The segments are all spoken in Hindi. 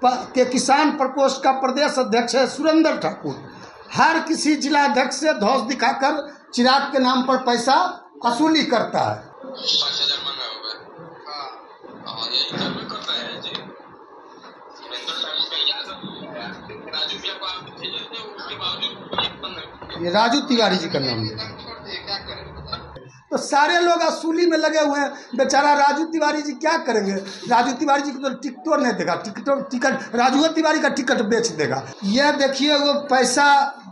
के किसान प्रकोष्ठ का प्रदेश अध्यक्ष है सुरेंद्र ठाकुर। हर किसी जिला अध्यक्ष से धौंस दिखाकर चिराग के नाम पर पैसा वसूली करता है। 5,000 मांगा होगा। हाँ, यही करवे करता है जी। सुरेंद्र ठाकुर का यह सब राजू भैया को आप भेजे थे, उसके बावजूद ये राजू तिवारी जी का नाम है। तो सारे लोग वसूली में लगे हुए हैं। बेचारा राजू तिवारी जी क्या करेंगे? राजू तिवारी जी को तो टिकटों नहीं देगा, टिकट राजू तिवारी का टिकट बेच देगा। यह देखिए वो पैसा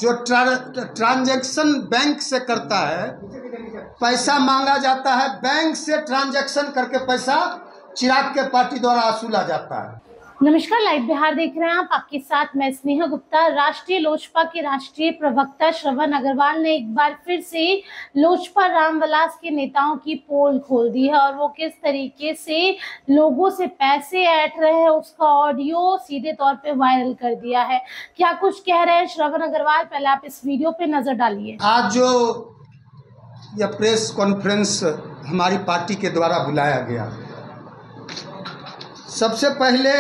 जो ट्रांजैक्शन बैंक से करता है, पैसा मांगा जाता है, बैंक से ट्रांजैक्शन करके पैसा चिराग के पार्टी द्वारा वसूला जाता है। नमस्कार, लाइव बिहार देख रहे हैं आप। आपके साथ मैं स्नेहा गुप्ता। राष्ट्रीय लोजपा के राष्ट्रीय प्रवक्ता श्रवण अग्रवाल ने एक बार फिर से लोजपा रामविलास के नेताओं की पोल खोल दी है और वो किस तरीके से लोगों से पैसे ऐंठ रहे हैं उसका ऑडियो सीधे तौर पे वायरल कर दिया है। क्या कुछ कह रहे हैं श्रवण अग्रवाल, पहले आप इस वीडियो पे नजर डालिए। आज जो यह प्रेस कॉन्फ्रेंस हमारी पार्टी के द्वारा बुलाया गया, सबसे पहले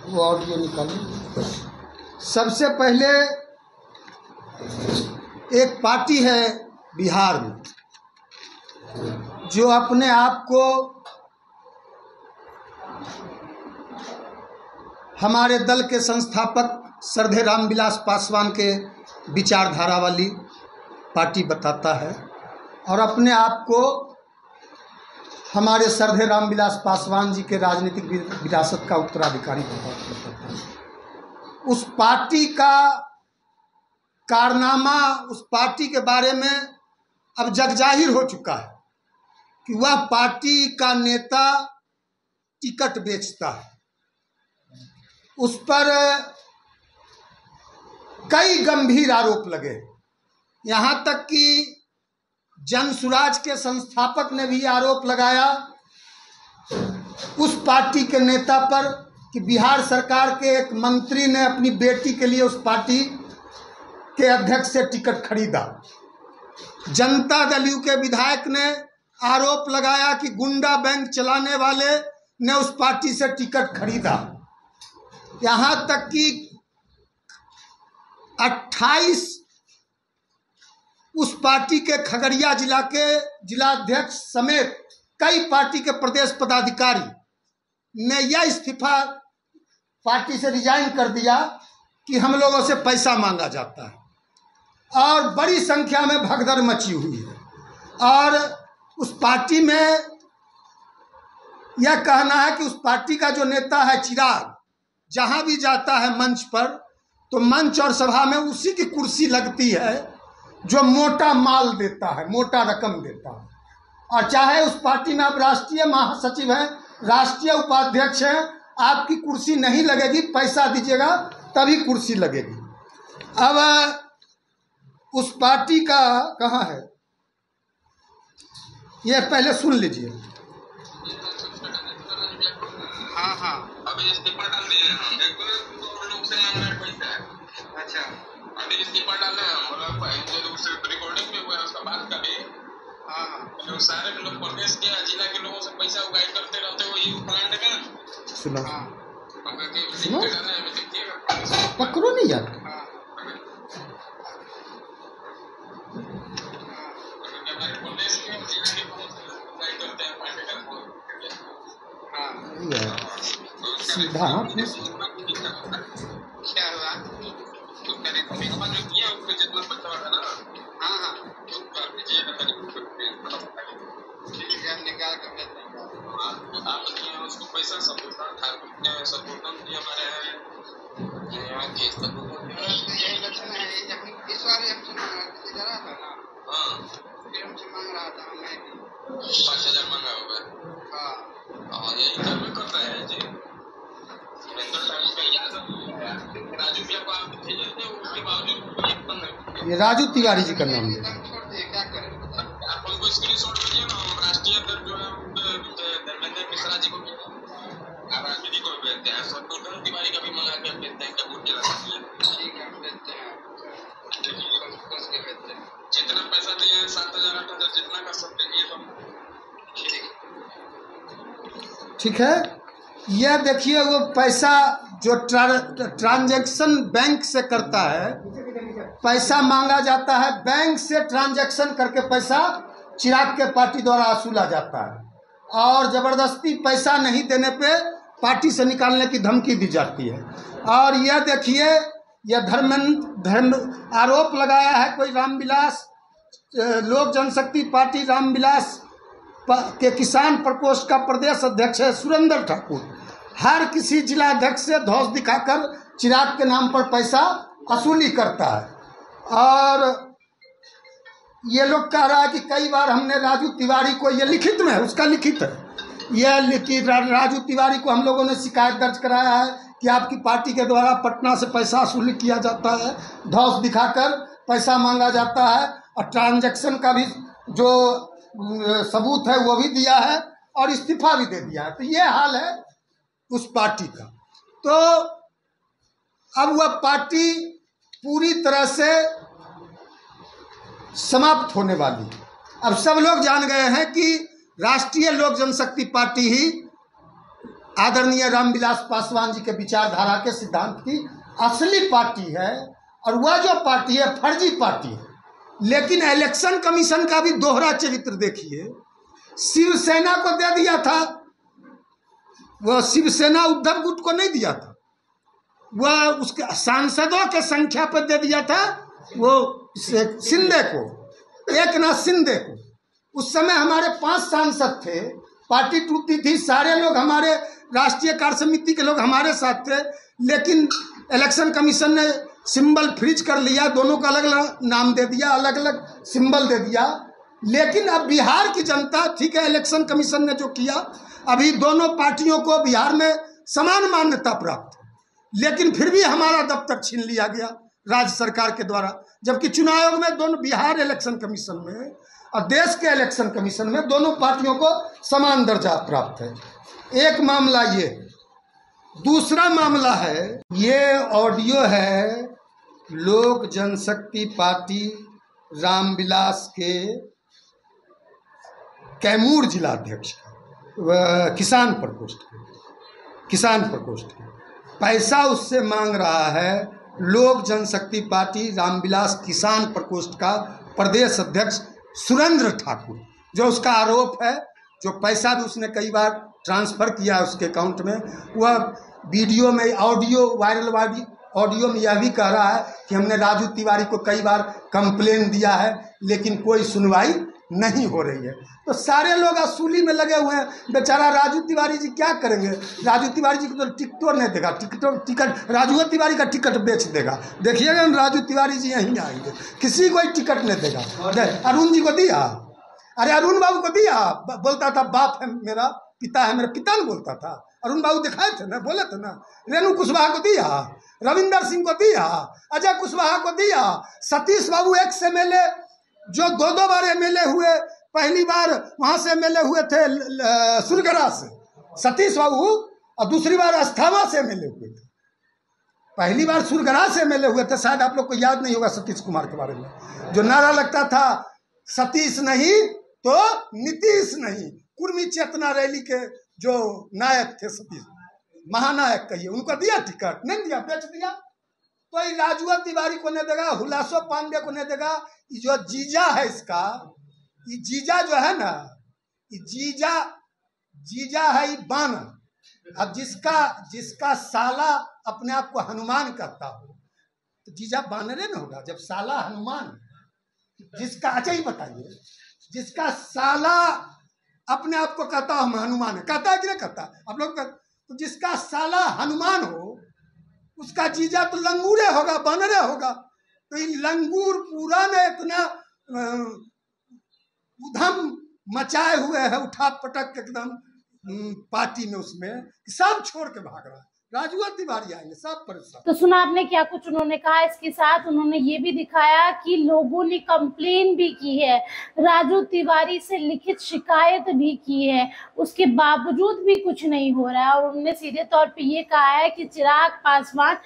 वो ऑडियो निकालिए। सबसे पहले एक पार्टी है बिहार में जो अपने आप को हमारे दल के संस्थापक श्रद्धेय रामविलास पासवान के विचारधारा वाली पार्टी बताता है और अपने आप को हमारे श्रद्धेय रामविलास पासवान जी के राजनीतिक विरासत का उत्तराधिकारी बताता है। उस पार्टी का कारनामा, उस पार्टी के बारे में अब जगजाहिर हो चुका है कि वह पार्टी का नेता टिकट बेचता है। उस पर कई गंभीर आरोप लगे, यहाँ तक कि जन सुराज के संस्थापक ने भी आरोप लगाया उस पार्टी के नेता पर कि बिहार सरकार के एक मंत्री ने अपनी बेटी के लिए उस पार्टी के अध्यक्ष से टिकट खरीदा। जनता दल यू के विधायक ने आरोप लगाया कि गुंडा बैंक चलाने वाले ने उस पार्टी से टिकट खरीदा। यहाँ तक कि 28 उस पार्टी के खगड़िया जिला के जिलाध्यक्ष समेत कई पार्टी के प्रदेश पदाधिकारी ने यह इस्तीफा पार्टी से रिजाइन कर दिया कि हम लोगों से पैसा मांगा जाता है और बड़ी संख्या में भगदड़ मची हुई है। और उस पार्टी में यह कहना है कि उस पार्टी का जो नेता है चिराग, जहां भी जाता है मंच पर, तो मंच और सभा में उसी की कुर्सी लगती है जो मोटा माल देता है, मोटा रकम देता है। और चाहे उस पार्टी में आप राष्ट्रीय महासचिव हैं, राष्ट्रीय उपाध्यक्ष हैं, आपकी कुर्सी नहीं लगेगी, पैसा दीजिएगा तभी कुर्सी लगेगी। अब उस पार्टी का कहाँ है, यह पहले सुन लीजिए। हाँ, अभी इस्तीफा डाल दिए हम, लोग से मांग रहे पैसा। अच्छा, अभी इस्तीफा डाले हम, रिकॉर्डिंग में हुआ उसका बात का भी। हाँ, सारे लोग प्रदेश के जिला के लोगों से पैसा उगाई करते रहते हो, ये प्लांट का सुना सुनो पकड़ो नहीं यार। प्रदेश के जिला के लोगों से उगाई करते हैं पार्टी का। सीधा क्या हुआ उसका रिकॉर्डिंग जो किया उसको जितना बच्चा था ना, हाँ उसका निकाल कर देते हैं। आप उसको पैसा ठाकुर ने सपोर्टन दिया हमारे यहाँ केस यही लक्षण है। इस बार इलेक्शन जा रहा था ना, हाँ हमसे मांग रहा था, हमें 5,000 मांगा होगा। हाँ, यही करवे करता है जी। सुरेंद्र ठाकुर का यह सब राजू भैया को आप भेजे थे, उसके बावजूद ये राजू तिवारी जी का नाम है। क्या करें आप उनको स्क्रीनशॉट भेजिए ना, राष्ट्रीय अध्यक्ष जो है धर्मेंद्र मिश्रा जी को आप राजनीति को भेजते हैं, सतुर्धन तिवारी का भी मंगा के भेजते हैं। क्या वोट ठीक है, हम भेजते हैं, कस के भेजते हैं। जितना पैसा दिए 7,000 8,000 जितना कर सकते हैं ये तो ठीक है। यह देखिए वो पैसा जो ट्रांजैक्शन बैंक से करता है, पैसा मांगा जाता है, बैंक से ट्रांजैक्शन करके पैसा चिराग के पार्टी द्वारा वसूला जाता है और ज़बरदस्ती पैसा नहीं देने पे पार्टी से निकालने की धमकी दी जाती है। और यह देखिए यह धर्म आरोप लगाया है कोई रामविलास, लोक जनशक्ति पार्टी रामविलास के किसान प्रकोष्ठ का प्रदेश अध्यक्ष है सुरेंद्र ठाकुर, हर किसी जिला अध्यक्ष से धौंस दिखाकर चिराग के नाम पर पैसा वसूली करता है। और ये लोग कह रहा है कि कई बार हमने राजू तिवारी को, ये लिखित में है, उसका लिखित है, यह कि राजू तिवारी को हम लोगों ने शिकायत दर्ज कराया है कि आपकी पार्टी के द्वारा पटना से पैसा वसूली किया जाता है, धौंस दिखाकर पैसा मांगा जाता है और ट्रांजैक्शन का भी जो सबूत है वो भी दिया है और इस्तीफा भी दे दिया है। तो ये हाल है उस पार्टी का। तो अब वह पार्टी पूरी तरह से समाप्त होने वाली है। अब सब लोग जान गए हैं कि राष्ट्रीय लोक जनशक्ति पार्टी ही आदरणीय रामविलास पासवान जी के विचारधारा के सिद्धांत की असली पार्टी है और वह जो पार्टी है फर्जी पार्टी है। लेकिन इलेक्शन कमीशन का भी दोहरा चरित्र देखिए, शिवसेना को दे दिया था, वह शिवसेना उद्धव गुट को नहीं दिया था, वह उसके सांसदों के संख्या पर दे दिया था वो शिंदे को, एकनाथ शिंदे को। उस समय हमारे 5 सांसद थे, पार्टी टूटी थी, सारे लोग हमारे राष्ट्रीय कार्य समिति के लोग हमारे साथ थे, लेकिन इलेक्शन कमीशन ने सिंबल फ्रीज कर लिया, दोनों का अलग अलग नाम दे दिया, अलग अलग सिंबल दे दिया। लेकिन अब बिहार की जनता, ठीक है इलेक्शन कमीशन ने जो किया, अभी दोनों पार्टियों को बिहार में समान मान्यता प्राप्त है, लेकिन फिर भी हमारा दफ्तर छीन लिया गया राज्य सरकार के द्वारा, जबकि चुनाव आयोग में दोनों, बिहार इलेक्शन कमीशन में और देश के इलेक्शन कमीशन में दोनों पार्टियों को समान दर्जा प्राप्त है। एक मामला ये। दूसरा मामला है, ये ऑडियो है लोक जनशक्ति पार्टी रामविलास के कैमूर जिला अध्यक्ष का, किसान प्रकोष्ठ का पैसा उससे मांग रहा है लोक जनशक्ति पार्टी रामविलास किसान प्रकोष्ठ का प्रदेश अध्यक्ष सुरेंद्र ठाकुर, जो उसका आरोप है, जो पैसा भी उसने कई बार ट्रांसफ़र किया उसके अकाउंट में। वह वीडियो में, वायरल ऑडियो में यह भी कह रहा है कि हमने राजू तिवारी को कई बार कंप्लेन दिया है लेकिन कोई सुनवाई नहीं हो रही है। तो सारे लोग वसूली में लगे हुए हैं। बेचारा राजू तिवारी जी क्या करेंगे? राजू तिवारी जी को तो टिकटों नहीं देगा, टिकट राजू तिवारी का टिकट बेच देगा। देखिएगा राजू तिवारी जी यहीं आएंगे, किसी को टिकट नहीं देगा। अरुण जी को दिया, अरे अरुण बाबू को दिया, बोलता था बाप है मेरा, पिता है मेरा, पिता नहीं बोलता था। अरुण बाबू दिखाए थे ना, बोले थे ना। रेणु कुशवाहा को दिया, रविंदर सिंह को दिया, अजय कुशवाहा को दिया, सतीश बाबू एक्स एमएलए जो 2 बार एमएलए हुए, पहली बार वहां से एमएलए हुए थे सुरगरा से सतीश बाबू, और दूसरी बार अस्थावा से एमएलए हुए थे। पहली बार सुरगरा से एमएलए हुए थे, शायद आप लोग को याद नहीं होगा सतीश कुमार के बारे में, जो नारा लगता था सतीश नहीं तो नीतीश नहीं। कुर्मी चेतना रैली के जो नायक थे सतीश, महानायक कहिए, उनको दिया टिकट, नहीं दिया, बेच दिया। तो ये राजू तिवारी को नहीं देगा, हुलासो पांडे को नहीं देगा। ये जो जीजा है इसका, ये जीजा जो है ना, ये जीजा है ये बानर। अब जिसका साला अपने आप को हनुमान कहता हो तो जीजा बानरे ना होगा जब साला हनुमान। जिसका, अच्छा ही बताइए, जिसका साला अपने आप को कहता हो हनुमान है, कहता है कि नहीं कहता आप लोग? तो जिसका साला हनुमान हो उसका जीजा तो लंगूरे होगा, बानरे होगा। तो ये लंगूर पूरा ने इतना उधम मचाए हुए है, उठा पटक एकदम पार्टी में, उसमें सब छोड़ के भाग रहा है। राजू तिवारी आएंगे सब परेशान। तो सुना आपने क्या कुछ उन्होंने कहा। इसके साथ उन्होंने ये भी दिखाया कि लोगों ने कंप्लेन भी की है, राजू तिवारी से लिखित शिकायत भी की है, उसके बावजूद भी कुछ नहीं हो रहा है। और उन्होंने सीधे तौर पे ये कहा है कि चिराग पासवान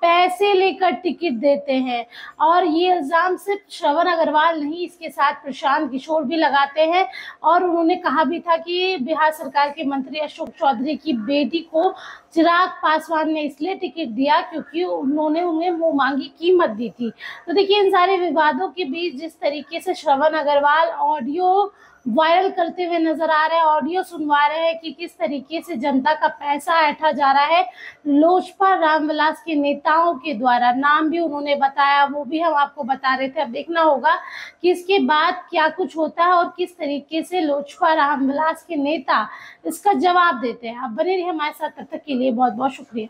पैसे लेकर टिकट देते हैं। और ये इल्ज़ाम सिर्फ श्रवण अग्रवाल नहीं, इसके साथ प्रशांत किशोर भी लगाते हैं। और उन्होंने कहा भी था कि बिहार सरकार के मंत्री अशोक चौधरी की बेटी को चिराग पासवान ने इसलिए टिकट दिया क्योंकि उन्होंने उन्हें मुंह मांगी कीमत दी थी। तो देखिए, इन सारे विवादों के बीच जिस तरीके से श्रवण अग्रवाल ऑडियो वायरल करते हुए नजर आ रहे हैं, ऑडियो सुनवा रहे हैं कि किस तरीके से जनता का पैसा ऐंठा जा रहा है लोजपा रामविलास के नेताओं के द्वारा। नाम भी उन्होंने बताया, वो भी हम आपको बता रहे थे। अब देखना होगा कि इसके बाद क्या कुछ होता है और किस तरीके से लोजपा रामविलास के नेता इसका जवाब देते हैं। आप बने रहिए हमारे साथ, तब तक के लिए बहुत बहुत शुक्रिया।